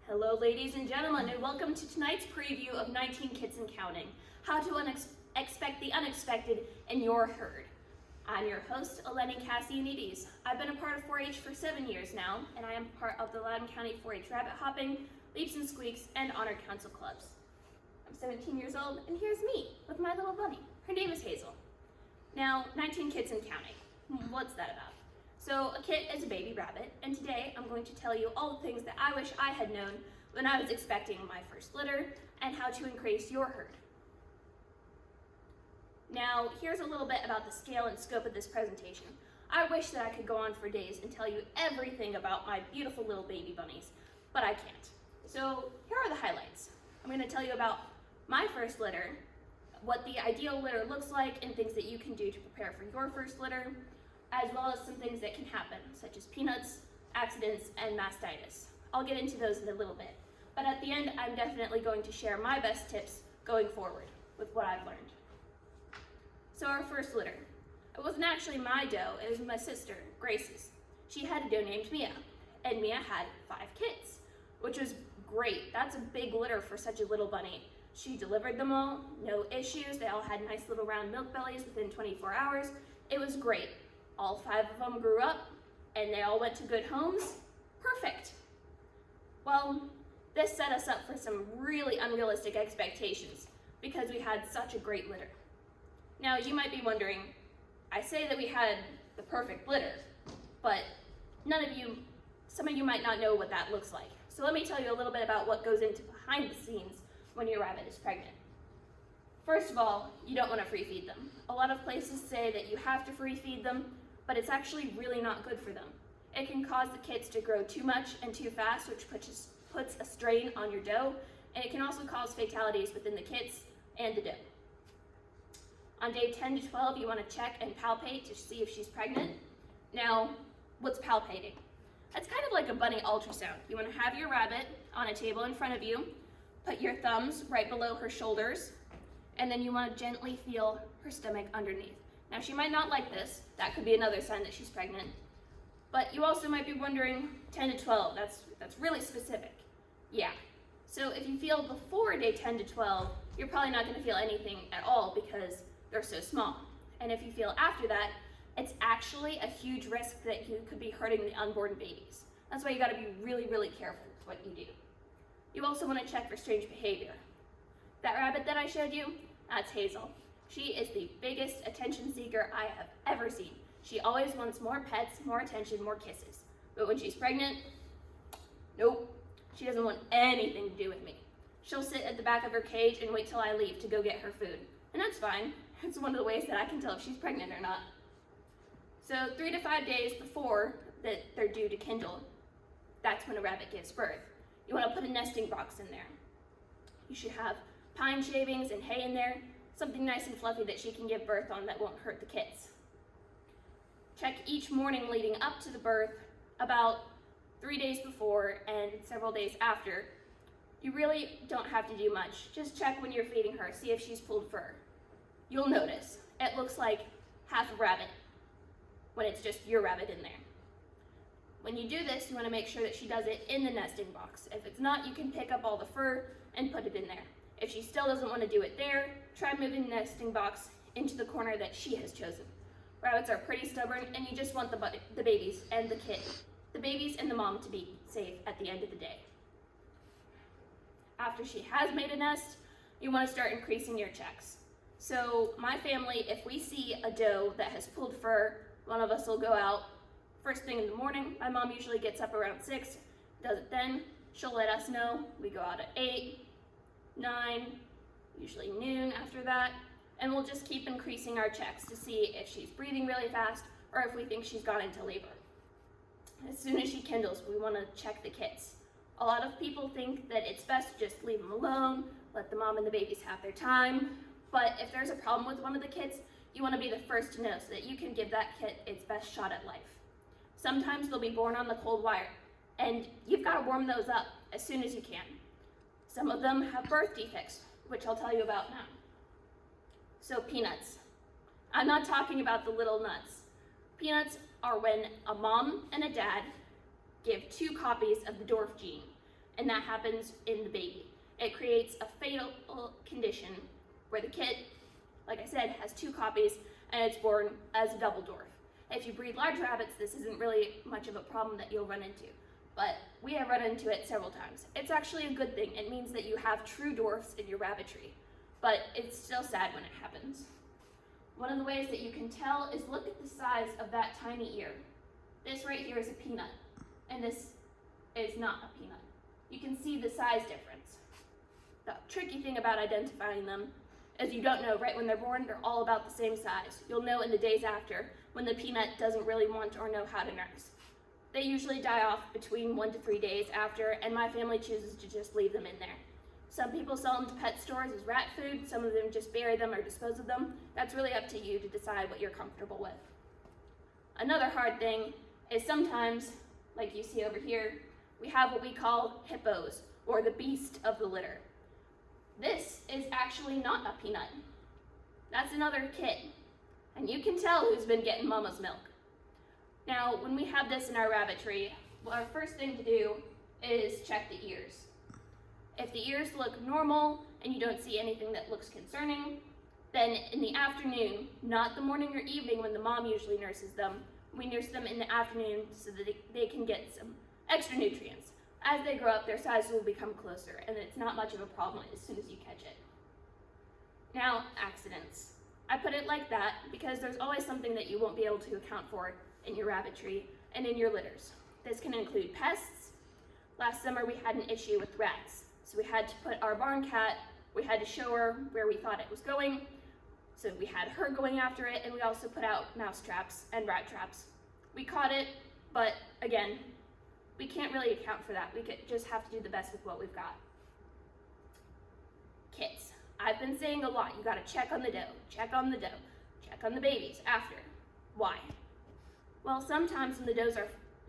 Hello ladies and gentlemen, and welcome to tonight's preview of 19 Kids and Counting, how to expect the unexpected in your herd. I'm your host, Eleni Kasianides. I've been a part of 4-H for 7 years now, and I am part of the Loudoun County 4-H rabbit hopping, leaps and squeaks, and honor council clubs. I'm 17 years old, and here's me with my little bunny. Her name is Hazel. Now, 19 Kids and Counting. What's that about? So a kit is a baby rabbit, and today I'm going to tell you all the things that I wish I had known when I was expecting my first litter and how to increase your herd. Now, here's a little bit about the scale and scope of this presentation. I wish that I could go on for days and tell you everything about my beautiful little baby bunnies, but I can't. So here are the highlights. I'm going to tell you about my first litter, what the ideal litter looks like, and things that you can do to prepare for your first litter, as well as some things that can happen, such as peanuts, accidents, and mastitis. I'll get into those in a little bit. But at the end, I'm definitely going to share my best tips going forward with what I've learned. So our first litter. It wasn't actually my doe, it was my sister, Grace's. She had a doe named Mia, and Mia had 5 kids, which was great. That's a big litter for such a little bunny. She delivered them all, no issues. They all had nice little round milk bellies within 24 hours. It was great. All 5 of them grew up, and they all went to good homes. Perfect. Well, this set us up for some really unrealistic expectations because we had such a great litter. Now, you might be wondering, I say that we had the perfect litter, but some of you might not know what that looks like. So let me tell you a little bit about what goes into behind the scenes when your rabbit is pregnant. First of all, you don't want to free feed them. A lot of places say that you have to free feed them, but it's actually really not good for them. It can cause the kids to grow too much and too fast, which puts a strain on your doe, and it can also cause fatalities within the kids and the doe. On day 10 to 12, you want to check and palpate to see if she's pregnant. Now, what's palpating? That's kind of like a bunny ultrasound. You want to have your rabbit on a table in front of you, put your thumbs right below her shoulders, and then you want to gently feel her stomach underneath. Now, she might not like this. That could be another sign that she's pregnant. But you also might be wondering, 10 to 12, that's really specific. Yeah. So if you feel before day 10 to 12, you're probably not going to feel anything at all because they're so small. And if you feel after that, it's actually a huge risk that you could be hurting the unborn babies. That's why you got to be really, really careful with what you do. You also want to check for strange behavior. That rabbit that I showed you, that's Hazel. She is the biggest attention seeker I have ever seen. She always wants more pets, more attention, more kisses. But when she's pregnant, nope. She doesn't want anything to do with me. She'll sit at the back of her cage and wait till I leave to go get her food. And that's fine. It's one of the ways that I can tell if she's pregnant or not. So 3 to 5 days before that they're due to kindle, that's when a rabbit gives birth. You want to put a nesting box in there. You should have pine shavings and hay in there, something nice and fluffy that she can give birth on that won't hurt the kids. Check each morning leading up to the birth, about 3 days before and several days after. You really don't have to do much. Just check when you're feeding her, see if she's pulled fur. You'll notice it looks like half a rabbit when it's just your rabbit in there. When you do this, you want to make sure that she does it in the nesting box. If it's not, you can pick up all the fur and put it in there. If she still doesn't want to do it there, try moving the nesting box into the corner that she has chosen. Rabbits are pretty stubborn, and you just want the babies and the babies and the mom to be safe at the end of the day. After she has made a nest, you want to start increasing your checks. So my family, if we see a doe that has pulled fur, one of us will go out first thing in the morning. My mom usually gets up around 6, does it then. She'll let us know. We go out at 8, 9, usually noon after that, and we'll just keep increasing our checks to see if she's breathing really fast or if we think she's gone into labor. As soon as she kindles, we want to check the kits. A lot of people think that it's best to just leave them alone, let the mom and the babies have their time, but if there's a problem with one of the kits, you want to be the first to know so that you can give that kit its best shot at life. Sometimes they'll be born on the cold wire, and you've got to warm those up as soon as you can. Some of them have birth defects, which I'll tell you about now. So peanuts. I'm not talking about the little nuts. Peanuts are when a mom and a dad give 2 copies of the Dwarf gene. and that happens in the baby. It creates a fatal condition where the kid, like I said, has 2 copies and it's born as a double dwarf. If you breed large rabbits, this isn't really much of a problem that you'll run into, but we have run into it several times. It's actually a good thing. It means that you have true dwarfs in your rabbitry, but it's still sad when it happens. One of the ways that you can tell is look at the size of that tiny ear. This right here is a peanut, and this is not a peanut. You can see the size difference. The tricky thing about identifying them is you don't know right when they're born, they're all about the same size. You'll know in the days after when the peanut doesn't really want or know how to nurse. They usually die off between 1 to 3 days after, and my family chooses to just leave them in there. Some people sell them to pet stores as rat food, some of them just bury them or dispose of them. That's really up to you to decide what you're comfortable with. Another hard thing is sometimes, like you see over here, we have what we call hippos, or the beast of the litter. This is actually not a peanut. That's another kid, and you can tell who's been getting mama's milk. Now, when we have this in our rabbitry, our first thing to do is check the ears. If the ears look normal and you don't see anything that looks concerning, then in the afternoon, not the morning or evening when the mom usually nurses them, we nurse them in the afternoon so that they can get some extra nutrients. As they grow up, their sizes will become closer, and it's not much of a problem as soon as you catch it. Now, accidents. I put it like that because there's always something that you won't be able to account for in your rabbitry and in your litters. This can include pests. Last summer we had an issue with rats, so we had to put our barn cat, we had to show her where we thought it was going, so we had her going after it, and we also put out mouse traps and rat traps. We caught it, but again, we can't really account for that. We just have to do the best with what we've got. Kits. I've been saying a lot, you gotta check on the doe, check on the doe, check on the babies after. Why? Well, sometimes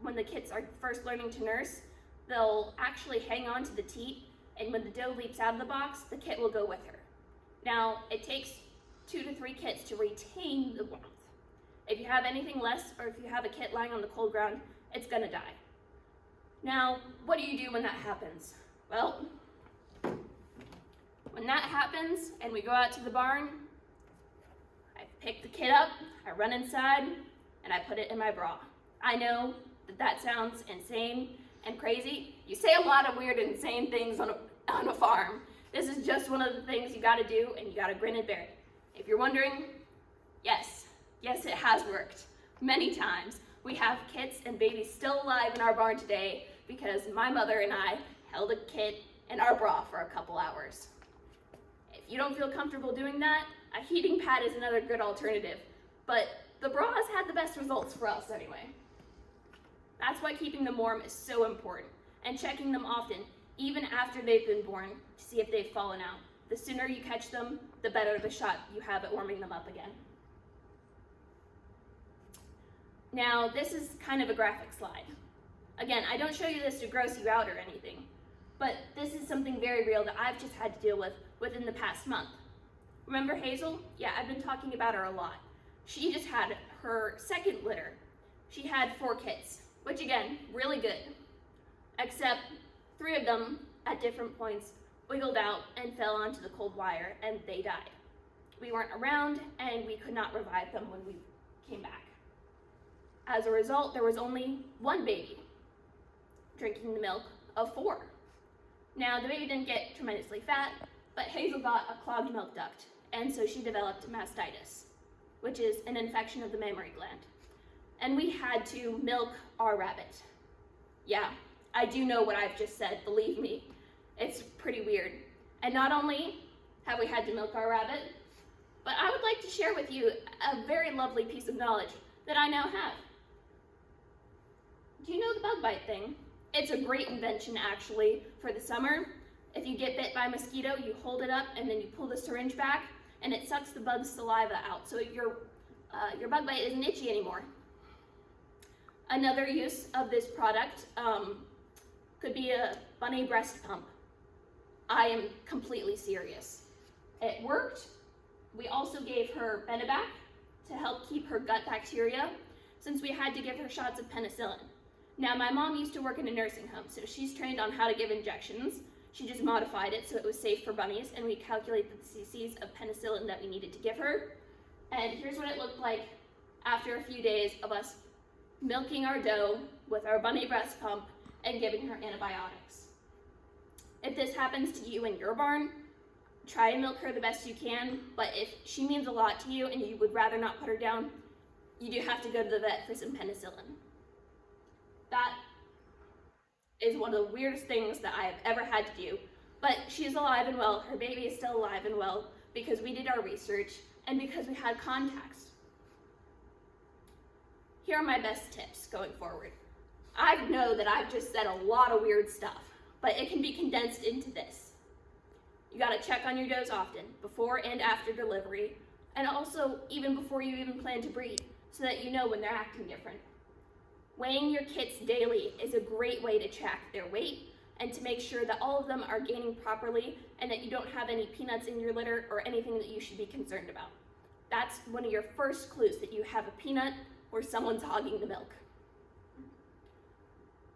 when the kits are first learning to nurse, they'll actually hang on to the teat, and when the doe leaps out of the box, the kit will go with her. Now, it takes 2 to 3 kits to retain the warmth. If you have anything less, or if you have a kit lying on the cold ground, it's gonna die. Now, what do you do when that happens? Well, when that happens and we go out to the barn, I pick the kid up, I run inside, and I put it in my bra. I know that sounds insane and crazy. You say a lot of weird, insane things on a farm. This is just one of the things you gotta do, and you gotta grin and bear it. If you're wondering, yes, it has worked many times. We have kits and babies still alive in our barn today because my mother and I held a kit in our bra for a couple hours. If you don't feel comfortable doing that, a heating pad is another good alternative, but the bra has had the best results for us anyway. That's why keeping them warm is so important, and checking them often, even after they've been born, to see if they've fallen out. The sooner you catch them, the better the shot you have at warming them up again. Now, this is kind of a graphic slide. Again, I don't show you this to gross you out or anything, but this is something very real that I've just had to deal with within the past month. Remember Hazel? Yeah, I've been talking about her a lot. She just had her second litter. She had 4 kits, which again, really good, except 3 of them at different points wiggled out and fell onto the cold wire, and they died. We weren't around, and we could not revive them when we came back. As a result, there was only 1 baby drinking the milk of 4. Now, the baby didn't get tremendously fat, but Hazel got a clogged milk duct, and so she developed mastitis, which is an infection of the mammary gland. And we had to milk our rabbit. Yeah, I do know what I've just said, believe me. It's pretty weird. And not only have we had to milk our rabbit, but I would like to share with you a very lovely piece of knowledge that I now have. Do you know the bug bite thing? It's a great invention actually for the summer. If you get bit by a mosquito, you hold it up and then you pull the syringe back and it sucks the bug's saliva out, so your bug bite isn't itchy anymore. Another use of this product could be a bunny breast pump. I am completely serious. It worked. We also gave her Benebac to help keep her gut bacteria, since we had to give her shots of penicillin. Now, my mom used to work in a nursing home, so she's trained on how to give injections. She just modified it so it was safe for bunnies, and we calculated the cc's of penicillin that we needed to give her. And here's what it looked like after a few days of us milking our dough with our bunny breast pump and giving her antibiotics. If this happens to you in your barn, try and milk her the best you can, but if she means a lot to you and you would rather not put her down, you do have to go to the vet for some penicillin. That is one of the weirdest things that I have ever had to do, but she's alive and well, her baby is still alive and well because we did our research and because we had contacts. Here are my best tips going forward. I know that I've just said a lot of weird stuff, but it can be condensed into this. You gotta check on your does often, before and after delivery, and also even before you even plan to breed, so that you know when they're acting different. Weighing your kits daily is a great way to track their weight and to make sure that all of them are gaining properly and that you don't have any peanuts in your litter or anything that you should be concerned about. That's one of your first clues that you have a peanut or someone's hogging the milk.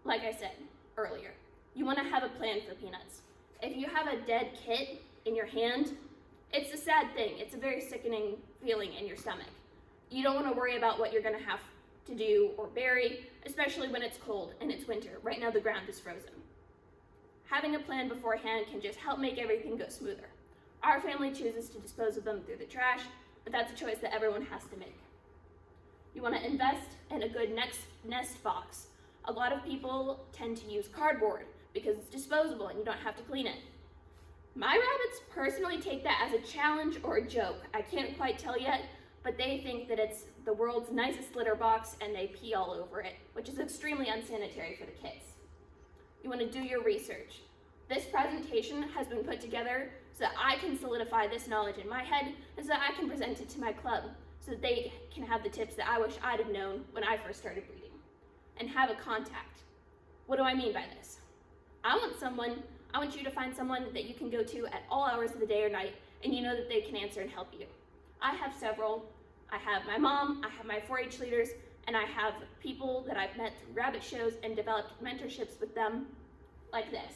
Like I said earlier, you want to have a plan for peanuts. If you have a dead kit in your hand, it's a sad thing. It's a very sickening feeling in your stomach. You don't want to worry about what you're going to have to do or bury, especially when it's cold and it's winter. Right now the ground is frozen. Having a plan beforehand can just help make everything go smoother. Our family chooses to dispose of them through the trash, but that's a choice that everyone has to make. You want to invest in a good nest box. A lot of people tend to use cardboard because it's disposable and you don't have to clean it. My rabbits personally take that as a challenge or a joke. I can't quite tell yet, but they think that it's the world's nicest litter box and they pee all over it, which is extremely unsanitary for the kids. You want to do your research. This presentation has been put together so that I can solidify this knowledge in my head and so that I can present it to my club so that they can have the tips that I wish I'd have known when I first started breeding. And have a contact. What do I mean by this? I want you to find someone that you can go to at all hours of the day or night and you know that they can answer and help you. I have several. I have my mom, I have my 4-H leaders, and I have people that I've met through rabbit shows and developed mentorships with them like this.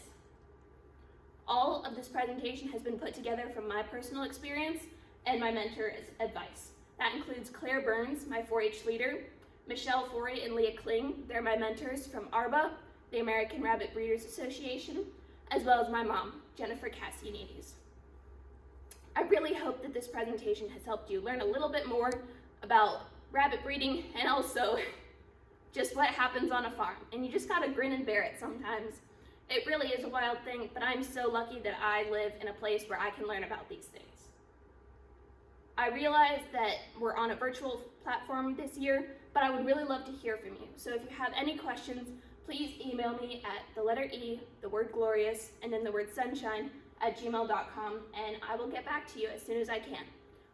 All of this presentation has been put together from my personal experience and my mentor's advice. That includes Claire Burns, my 4-H leader, Michelle Forey and Leah Kling, they're my mentors from ARBA, the American Rabbit Breeders Association, as well as my mom, Jennifer Kasianides. I really hope that this presentation has helped you learn a little bit more about rabbit breeding and also just what happens on a farm. And you just gotta grin and bear it sometimes. It really is a wild thing, but I'm so lucky that I live in a place where I can learn about these things. I realize that we're on a virtual platform this year, but I would really love to hear from you. So if you have any questions, please email me at the letter E, the word glorious, and then the word sunshine @gmail.com, and I will get back to you as soon as I can.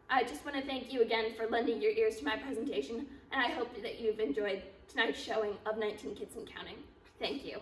I just want to thank you again for lending your ears to my presentation, and I hope that you've enjoyed tonight's showing of 19 Kids and Counting. Thank you.